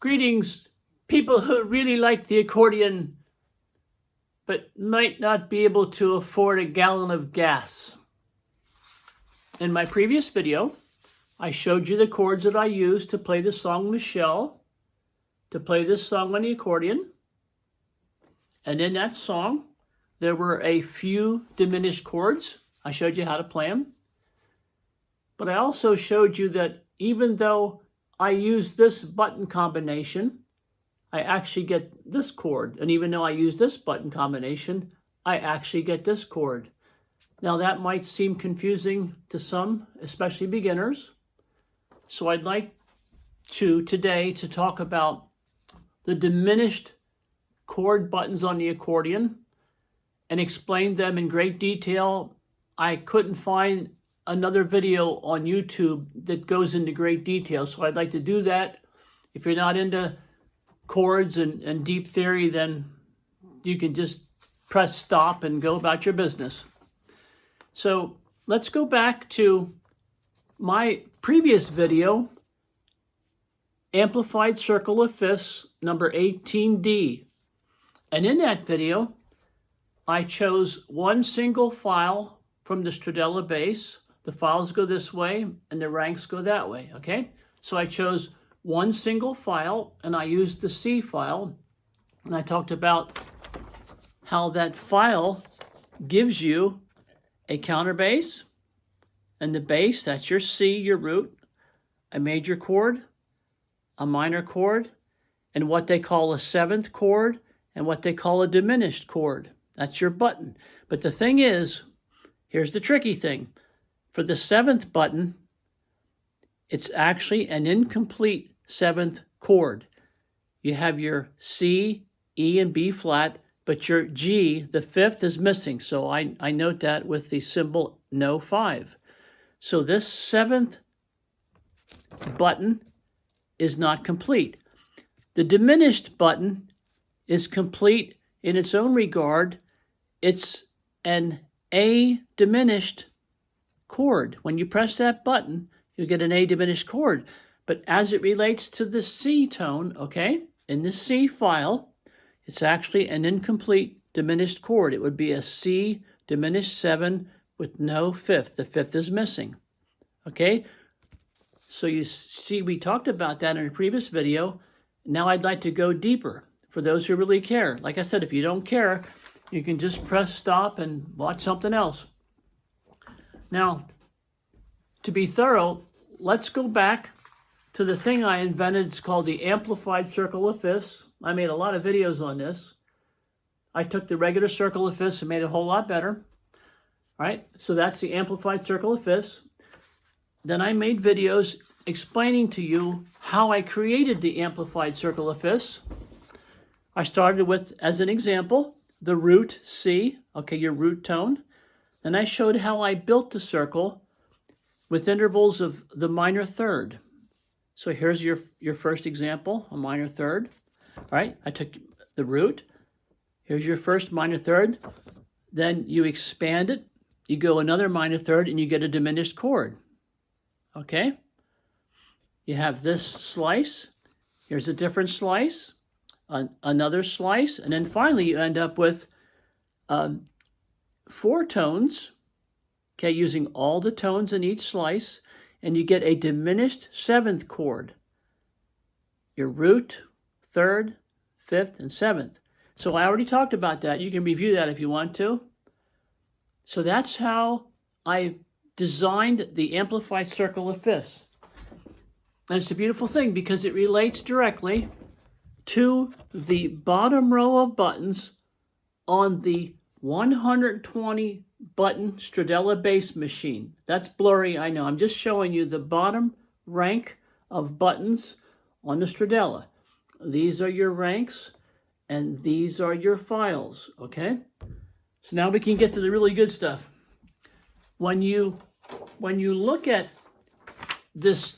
Greetings, people who really like the accordion but might not be able to afford a gallon of gas. In my previous video, I showed you the chords that I used to play the song Michelle, to play this song on the accordion. And in that song, there were a few diminished chords. I showed you how to play them. But I also showed you that even though I use this button combination, I actually get this chord. And even though I use this button combination, I actually get this chord. Now that might seem confusing to some, especially beginners. So I'd like to today to talk about the diminished chord buttons on the accordion and explain them in great detail. I couldn't find another video on YouTube that goes into great detail, so I'd like to do that. If you're not into chords and deep theory, then you can just press stop and go about your business. So let's go back to my previous video, Amplified Circle of Fifths, number 18D. And in that video, I chose one single file from the Stradella Bass. The files go this way and the ranks go that way, okay? So I chose one single file and I used the C file, and I talked about how that file gives you a counterbass, and the bass, that's your C, your root, a major chord, a minor chord, and what they call a seventh chord, and what they call a diminished chord. That's your button. But the thing is, here's the tricky thing. For the seventh button, it's actually an incomplete seventh chord. You have your C, E, and B flat, but your G, the fifth, is missing. So I note that with the symbol no 5. So this seventh button is not complete. The diminished button is complete in its own regard. It's an A diminished chord. When you press that button, you get an A diminished chord. But as it relates to the C tone, okay, in the C file, it's actually an incomplete diminished chord. It would be a C diminished 7 with no fifth. The fifth is missing, okay? So you see, we talked about that in a previous video. Now I'd like to go deeper for those who really care. Like I said, if you don't care, you can just press stop and watch something else. Now, to be thorough, let's go back to the thing I invented. It's called the Amplified Circle of Fifths. I made a lot of videos on this. I took the regular circle of fifths and made it a whole lot better. All right, so that's the Amplified Circle of Fifths. Then I made videos explaining to you how I created the Amplified Circle of Fifths. I started with, as an example, the root C, okay, your root tone. Then I showed how I built the circle with intervals of the minor third. So here's your first example, a minor third. All right, I took the root. Here's your first minor third. Then you expand it. You go another minor third and you get a diminished chord. Okay? You have this slice. Here's a different slice. Another slice. And then finally you end up with 4 tones, okay, using all the tones in each slice, and you get a diminished 7th chord. Your root, 3rd, 5th, and 7th. So I already talked about that. You can review that if you want to. So that's how I designed the Amplified Circle of Fifths. And it's a beautiful thing because it relates directly to the bottom row of buttons on the 120 button Stradella Bass Machine. That's blurry, I know. I'm just showing you the bottom rank of buttons on the Stradella. These are your ranks and these are your files, okay? So now we can get to the really good stuff. When you look at this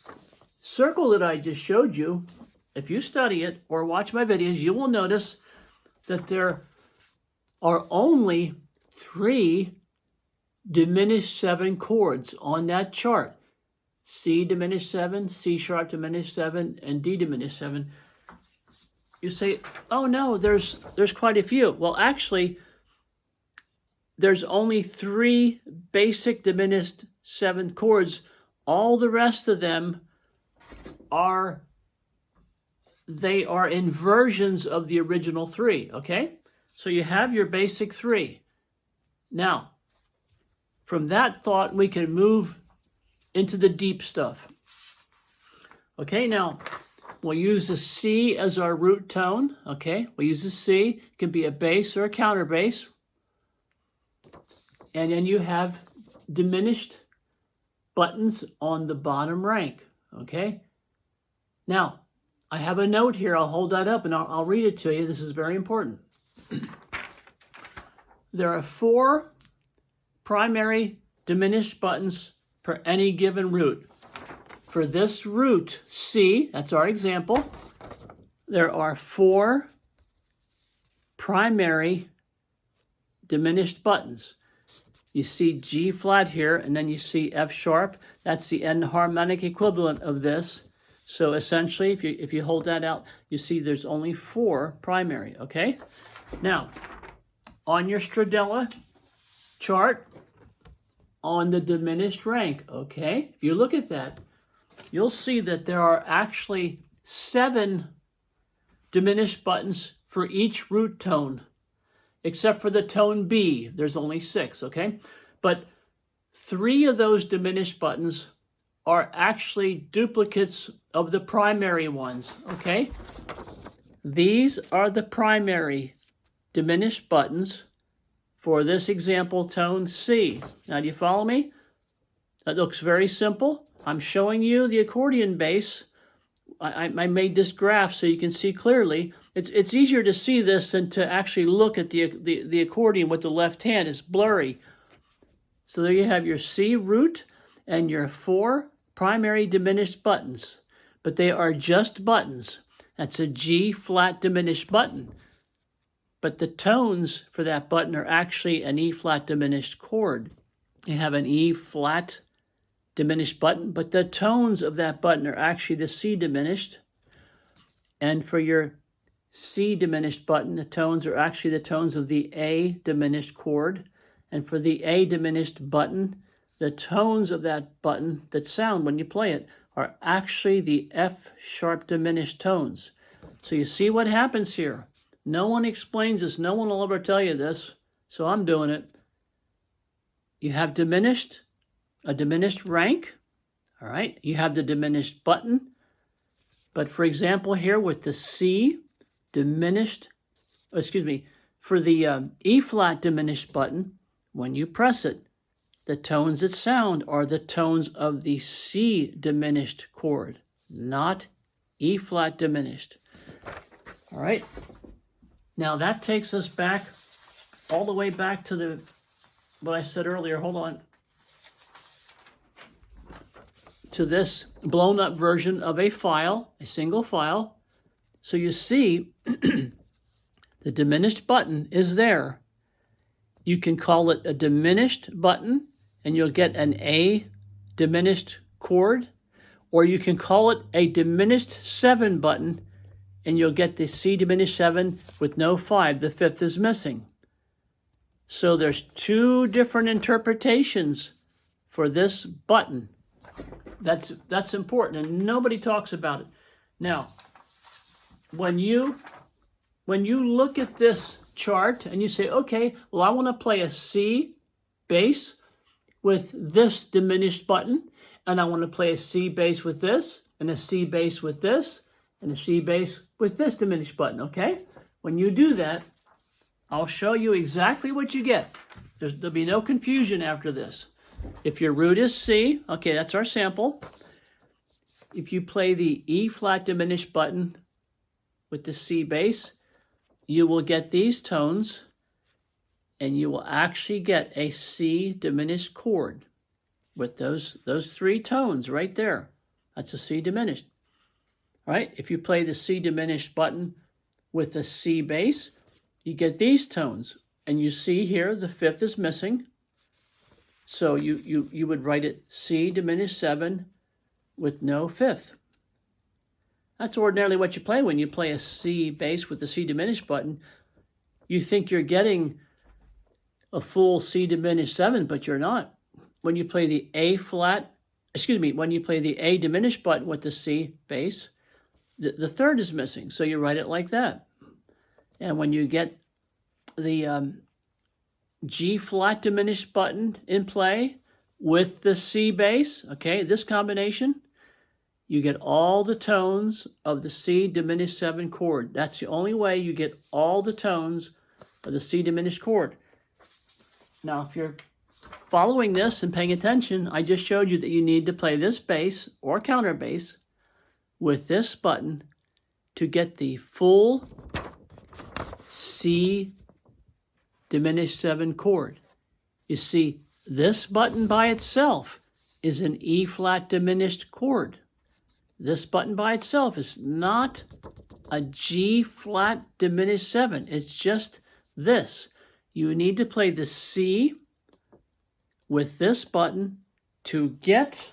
circle that I just showed you, if you study it or watch my videos, you will notice that there are only 3 diminished 7 chords on that chart. C diminished 7, C sharp diminished 7, and D diminished 7. you say, oh no, there's quite a few. Well, actually, there's only 3 basic diminished 7th chords. All the rest of them are inversions of the original 3, okay? So you have your basic 3. Now, from that thought, we can move into the deep stuff. Okay, now, we'll use a C as our root tone, okay? We'll use a C. It can be a bass or a counterbass. And then you have diminished buttons on the bottom rank, okay? Now, I have a note here. I'll hold that up and I'll read it to you. This is very important. There are 4 primary diminished buttons per any given root. For this root, C, that's our example, there are 4 primary diminished buttons. You see G flat here, and then you see F sharp. That's the enharmonic equivalent of this. So essentially, if you hold that out, you see there's only 4 primary, okay? Now, on your Stradella chart, on the diminished rank, okay? If you look at that, you'll see that there are actually 7 diminished buttons for each root tone, except for the tone B. There's only 6, okay? But 3 of those diminished buttons are actually duplicates of the primary ones, okay? These are the primary diminished buttons for this example tone C. Now, do you follow me? That looks very simple. I'm showing you the accordion bass. I made this graph so you can see clearly. It's easier to see this than to actually look at the accordion with the left hand. It's blurry. So there you have your C root and your 4 primary diminished buttons. But they are just buttons. That's a G flat diminished button. But the tones for that button are actually an E flat diminished chord. You have an E flat diminished button, but the tones of that button are actually the C diminished. And for your C diminished button, the tones are actually the tones of the A diminished chord. And for the A diminished button, the tones of that button that sound when you play it are actually the F sharp diminished tones. So you see what happens here. No one explains this. No one will ever tell you this. So I'm doing it. You have a diminished rank. All right. You have the diminished button. But for example, here with the C diminished, for the E flat diminished button, when you press it, the tones that sound are the tones of the C diminished chord, not E flat diminished. All right. Now that takes us back, all the way back to what I said earlier. Hold on. To this blown up version of a file, a single file. So you see the diminished button is there. You can call it a diminished button and you'll get an A diminished chord, or you can call it a diminished 7 button and you'll get the C diminished 7 with no 5. The 5th is missing. So there's 2 different interpretations for this button. That's important, and nobody talks about it. Now, when you look at this chart and you say, okay, well, I want to play a C bass with this diminished button, and I want to play a C bass with this, and a C bass with this, and a C bass with this diminished button, okay? When you do that, I'll show you exactly what you get. There'll be no confusion after this. If your root is C, okay, that's our sample. If you play the E flat diminished button with the C bass, you will get these tones, and you will actually get a C diminished chord with those 3 tones right there. That's a C diminished. All right, if you play the C diminished button with the C bass, you get these tones. And you see here the 5th is missing. So you would write it C diminished 7 with no 5th. That's ordinarily what you play when you play a C bass with the C diminished button. You think you're getting a full C diminished 7, but you're not. When you play the A flat, when you play the A diminished button with the C bass, the third is missing. So you write it like that. And when you get the G flat diminished button in play with the C bass, okay, this combination, you get all the tones of the C diminished 7 chord. That's the only way you get all the tones of the C diminished chord. Now, if you're following this and paying attention, I just showed you that you need to play this bass or counter bass with this button to get the full C diminished 7 chord. You see, this button by itself is an E flat diminished chord. This button by itself is not a G flat diminished 7. It's just this. You need to play the C with this button to get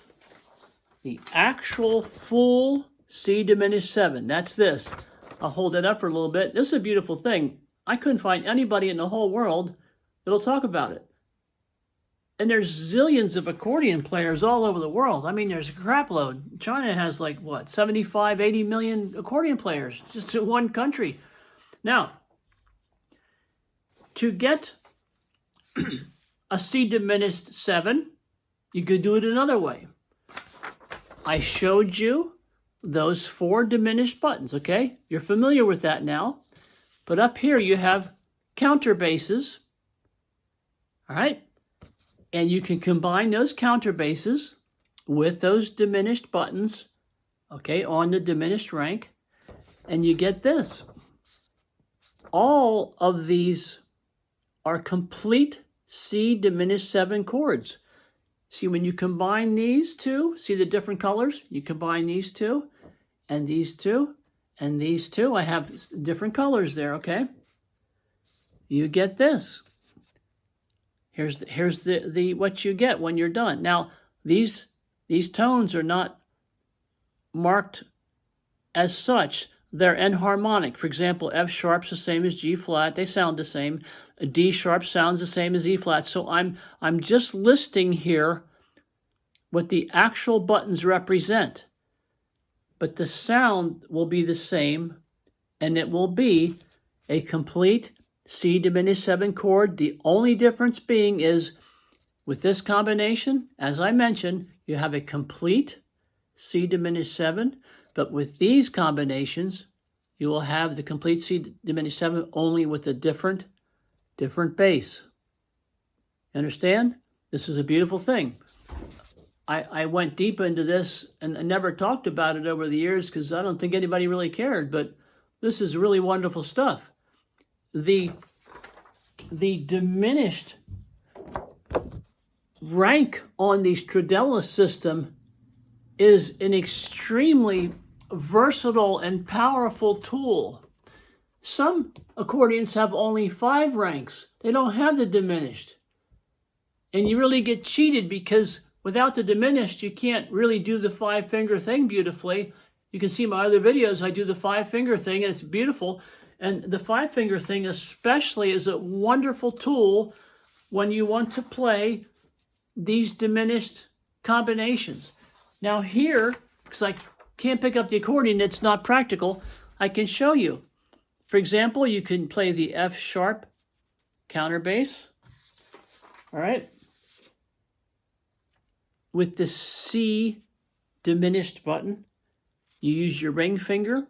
the actual full C diminished 7. That's this. I'll hold it up for a little bit. This is a beautiful thing. I couldn't find anybody in the whole world that'll talk about it. And there's zillions of accordion players all over the world. I mean, there's a crap load. China has like, what, 75, 80 million accordion players just in one country. Now, to get a C diminished 7, you could do it another way. I showed you those 4 diminished buttons, okay? You're familiar with that now. But up here you have counter basses, all right? And you can combine those counter basses with those diminished buttons, okay, on the diminished rank, and you get this. All of these are complete C diminished 7 chords. See, when you combine these two, see the different colors? You combine these two, and these two, and these two. I have different colors there, okay? You get this. Here's the what you get when you're done. Now, these tones are not marked as such. They're enharmonic. For example, F sharp's the same as G flat. They sound the same. D sharp sounds the same as E flat. So I'm just listing here what the actual buttons represent. But the sound will be the same, and it will be a complete C diminished 7 chord. The only difference being is with this combination, as I mentioned, you have a complete C diminished 7, but with these combinations, you will have the complete C diminished 7 only with a different bass. Understand? This is a beautiful thing. I went deep into this and never talked about it over the years because I don't think anybody really cared, but this is really wonderful stuff. The diminished rank on the Stradella system is an extremely versatile and powerful tool. Some accordions have only 5 ranks. They don't have the diminished. And you really get cheated because without the diminished, you can't really do the 5-finger thing beautifully. You can see my other videos, I do the 5-finger thing, and it's beautiful. And the 5-finger thing especially is a wonderful tool when you want to play these diminished combinations. Now here, because I can't pick up the accordion, it's not practical, I can show you. For example, you can play the F sharp counter bass, all right, with the C diminished button. You use your ring finger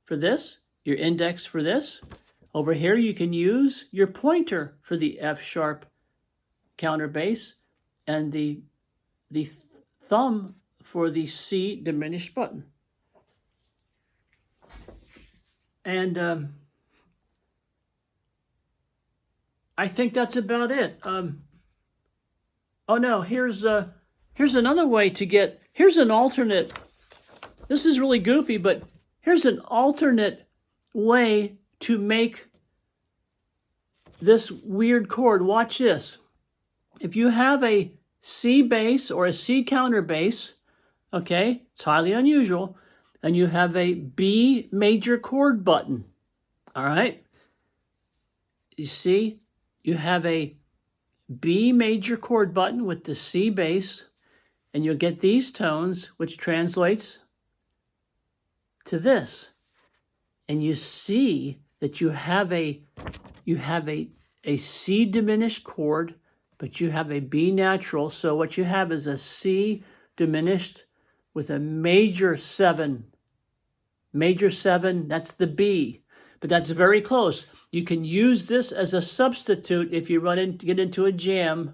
for this, your index for this. Over here, you can use your pointer for the F sharp counter bass and the thumb for the C diminished button. And I think that's about it. Oh no, here's another way to get, here's an alternate. This is really goofy, but here's an alternate way to make this weird chord. Watch this. If you have a C bass or a C counter bass, okay, it's highly unusual, and you have a B major chord button. All right? You see, you have a B major chord button with the C bass, and you'll get these tones, which translates to this. And you see that you have a C diminished chord, but you have a B natural. So what you have is a C diminished with a major 7. Major 7, that's the B, but that's very close. You can use this as a substitute if you get into a jam.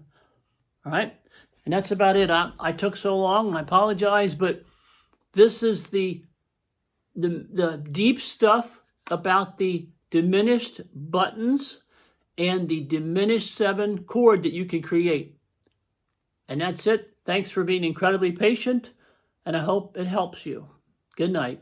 All right? And that's about it. I took so long, I apologize, but this is the deep stuff about the diminished buttons and the diminished 7 chord that you can create. And that's it. Thanks for being incredibly patient, and I hope it helps you. Good night.